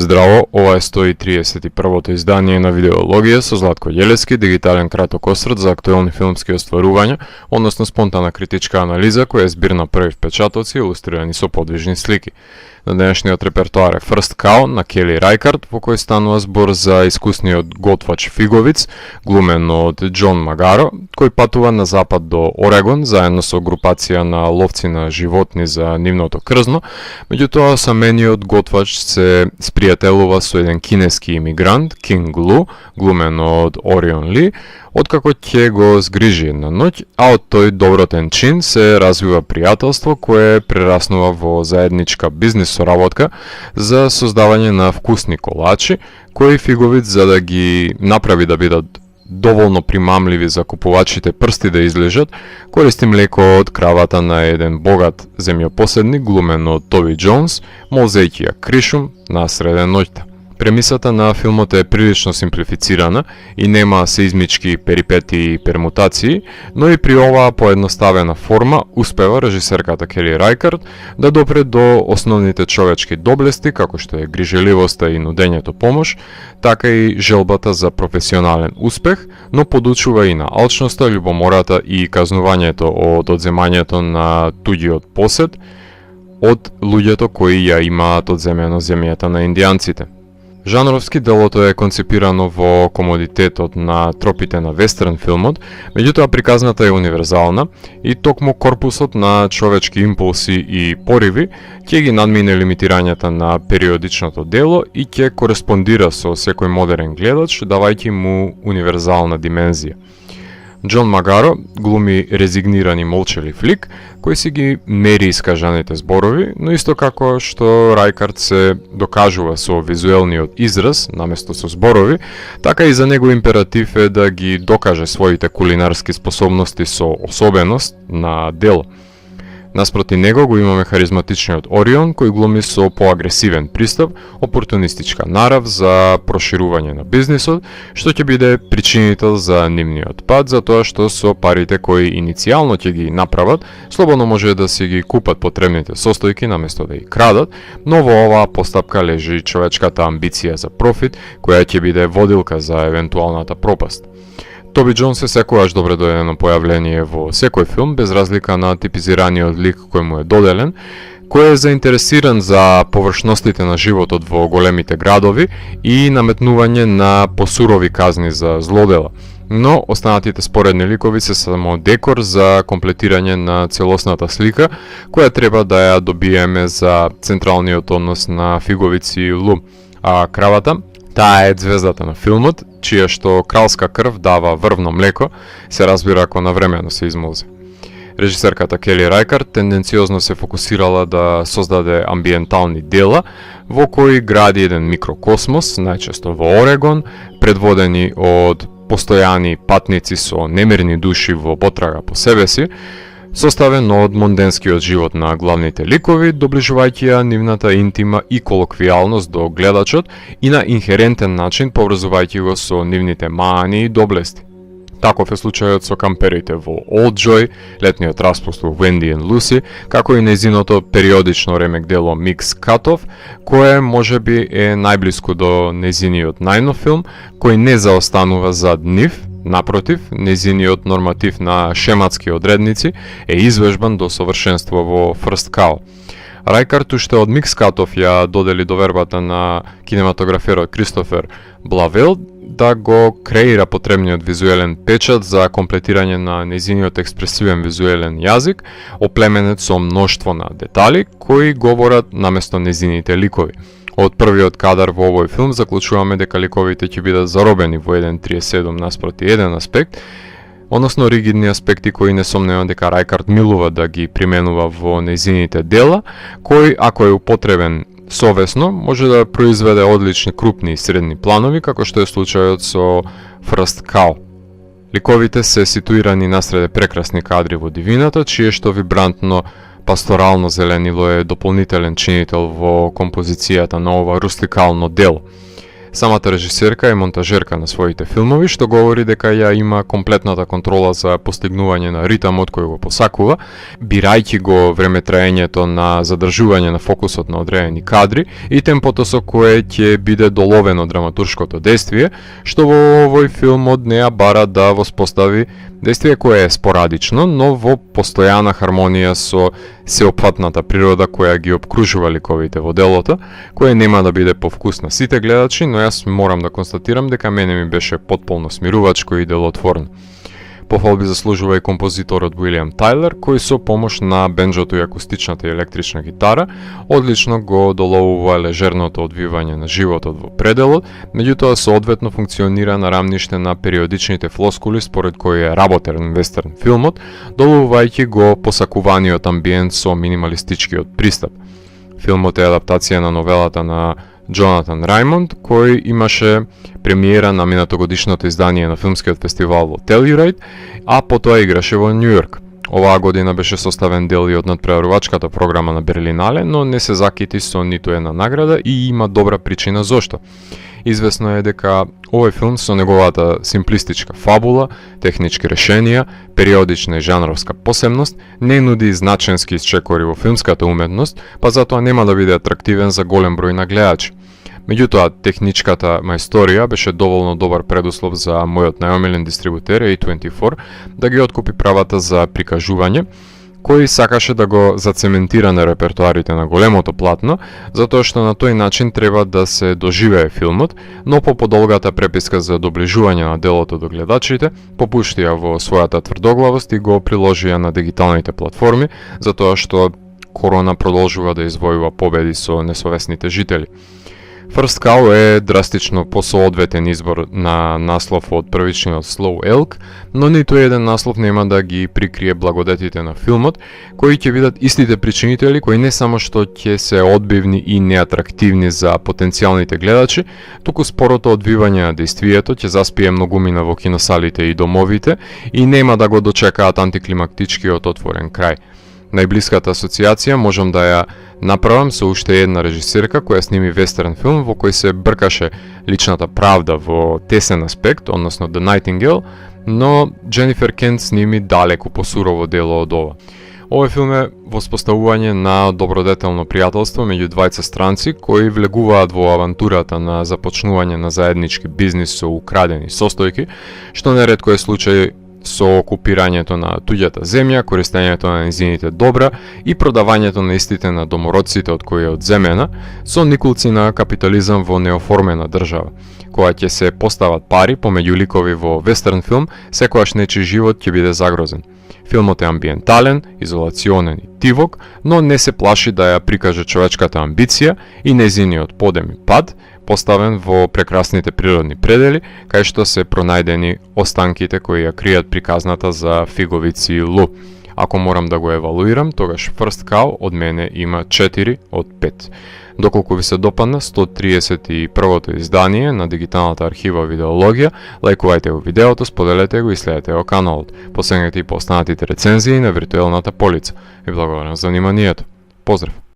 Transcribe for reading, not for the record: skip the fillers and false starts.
Здраво, ова е 131-то издание на Видеологија со Златко Јелевски, дигитален краток осврт за актуелни филмски остварувања, односно спонтана критичка анализа која е збир на први впечатоци илустрирани со подвижни слики. На денешниот репертоар е First Cow на Кели Рајкард, во кој станува збор за искусниот готвач фиговиц, глумен од Џон Магаро, кој патува на запад до Орегон заедно со групација на ловци на животни за нивното крзно. Меѓутоа, самениот готвач се спријателува со еден кинески имигрант, Кинг Лу, глумен од Орион Ли, откако ќе го згрижи една ноќ, а од тој добротен чин се развива пријателство кое прераснува во заедничка бизнис соработка за создавање на вкусни колачи, кои фиговиц за да ги направи да бидат доволно примамливи за купувачите прсти да излежат, користи млеко од кравата на еден богат земјопоседник, глумен од Тоби Џонс, молзејќи ја кришум на среден ноќта. Премисата на филмот е прилично симплифицирана и нема сеизмички перипети и пермутации, но и при оваа поедноставена форма успева режисерката Кели Рајкард да допре до основните човечки доблести, како што е грижеливоста и нудењето помош, така и желбата за професионален успех, но подучува и на алчноста, љубомората и казнувањето од одземањето на туѓиот посед од луѓето кои ја имаат одземено земјата на индијанците. Жанровски делото е концепирано во комодитетот на тропите на вестерн филмот, меѓутоа приказната е универзална и токму корпусот на човечки импулси и пориви ќе ги надмине лимитирањата на периодичното дело и ќе кореспондира со секој модерен гледач, давајќи му универзална димензија. Џон Магаро глуми резигниран и молчелив лик, кој си ги мери искажаните зборови, но исто како што Рајкард се докажува со визуелниот израз, наместо со зборови, така и за него императив е да ги докаже своите кулинарски способности со особеност на дело. Наспроти него го имаме харизматичниот Орион, кој глуми со поагресивен пристап, опортунистичка нарав за проширување на бизнисот, што ќе биде причинител за нивниот пад, затоа што со парите кои иницијално ќе ги направат, слободно може да си ги купат потребните состојки наместо да ги крадат, но во оваа постапка лежи човечката амбиција за профит, која ќе биде водилка за евентуалната пропаст. Тоби Џонс е секогаш добре дојдено појавление во секој филм, без разлика на типизираниот лик кој му е доделен, кој е заинтересиран за површностите на животот во големите градови и наметнување на посурови казни за злодела. Но останатите споредни ликови се само декор за комплетирање на целосната слика, која треба да ја добиеме за централниот однос на фиговици и Лу. А кравата, таа е звездата на филмот, чија што кралска крв дава врвно млеко, се разбира ако навремено се измолзи. Режисерката Кели Рајкард тенденциозно се фокусирала да создаде амбиентални дела, во кои гради еден микрокосмос, најчесто во Орегон, предводени од постојани патници со немирни души во потрага по себе си, составен од монденскиот живот на главните ликови, доближувајќи ја нивната интима и колоквијалност до гледачот и на инхерентен начин поврзувајќи го со нивните маани и доблести. Таков е случајот со камперите во Олд Џој, летниот распуст во Wendy and Lucy, како и нејзиното периодично ремек дело Микс Катов, кое можеби е најблиску до нејзиниот најнов филм, кој не заостанува зад нив. Напротив, нејзиниот норматив на шематски одредници е извежбан до совршенство во First Cow. Рајкард уште од Микс Катов ја додели довербата на кинематограферот Кристофер Блавел да го креира потребниот визуелен печат за комплетирање на нејзиниот експресивен визуелен јазик, оплеменет со мноштво на детали кои говорат наместо нејзините ликови. Од првиот кадар во овој филм заклучуваме дека ликовите ќе бидат заробени во 1:37 наспроти еден аспект, односно ригидни аспекти кои несомнено дека Рајкард милува да ги применува во нејзините дела, кој ако е употребен совесно може да произведе одлични крупни и средни планови, како што е случајот со First Cow. Ликовите се ситуирани насреде прекрасни кадри во дивината, чие што вибрантно пасторално зеленило е дополнителен чинител во композицијата на ова рустикално дело. Самата режисерка е монтажерка на своите филмови, што говори дека ја има комплетната контрола за постигнување на ритамот кој го посакува, бирајќи го времетраењето на задржување на фокусот на одредени кадри и темпото со кое ќе биде доловено драматуршкото действие, што во овој филм од неа бара да воспостави действие кое е спорадично, но во постојана хармонија со сеопфатната природа која ги обкружува ликовите во делото, кое нема да биде по вкус на сите гледачи, но јас морам да констатирам дека мене ми беше потполно смирувачко и делотворно. Пофалби заслужува и композиторот Уилијам Тајлер, кој со помош на бенџото и акустичната и електрична гитара одлично го доловува лежерното одвивање на животот во пределот, меѓутоа соодветно функционира на рамниште на периодичните флоскули според кои е работен вестерн филмот, доловувајќи го посакуваниот амбиент со минималистичкиот пристап. Филмот е адаптација на новелата на Джонатан Раймонд, кој имаше премиера на минатогодишното издание на филмскиот фестивал во Телюрайд, а потоа играше во Њу Јорк. Оваа година беше составен дел и од надпреварувачката програма на Берлинале, но не се закити со ниту една награда и има добра причина зошто. Известно е дека овој филм со неговата симплистичка фабула, технички решенија, периодична и жанровска посебност не нуди значенски исчекори во филмската уметност, па затоа нема да биде атрактивен за голем број на гледачи. Меѓутоа, техничката мајсторија беше доволно добар предуслов за мојот најомилен дистрибутер A24 да ги откупи правата за прикажување, кој сакаше да го зацементира на репертуарите на големото платно, затоа што на тој начин треба да се доживее филмот, но по подолгата преписка за доближување на делото до гледачите, попуштија во својата тврдоглавост и го приложија на дигиталните платформи, затоа што корона продолжува да извојува победи со несовесните жители. First Cow е драстично посоодветен избор на наслов од првичниот Slow Elk, но ниту еден наслов нема да ги прикрие благодетите на филмот, кои ќе бидат истите причинители кои не само што ќе се одбивни и неатрактивни за потенцијалните гледачи, туку спорото одвивање на действието ќе заспие многумина во киносалите и домовите и нема да го дочекаат антиклимактичкиот отворен крај. Најблиската асоциација можам да ја направам со уште една режисерка која сними вестерн филм во кој се бркаше личната правда во тесен аспект, односно The Nightingale, но Дженифер Кент сними далеку посурово дело од ова. Овој филм е воспоставување на добродетелно пријателство меѓу двајца странци кои влегуваат во авантурата на започнување на заеднички бизнис со украдени состојки, што неретко е случај со окупирањето на туѓата земја, користењето на нејзините добра и продавањето на истите на домородците од кои е одземена, со никулци на капитализам во неоформена држава. Кога ќе се постават пари помеѓу ликови во вестерн филм, секогаш нечи живот ќе биде загрозен. Филмот е амбиентален, изолационен и тивок, но не се плаши да ја прикаже човечката амбиција и нејзиниот подем и пад, поставен во прекрасните природни предели, кај што се пронајдени останките кои ја кријат приказната за фиговици и лу. Ако морам да го евалуирам, тогаш First Cow од мене има 4 од 5. Доколку ви се допадна 131-то издание на дигиталната архива Видеологија, лајкувајте го видеото, споделете го и следете го каналот. Посегнете и по останатите рецензии на виртуелната полица. Ви благодарам за вниманието. Поздрав!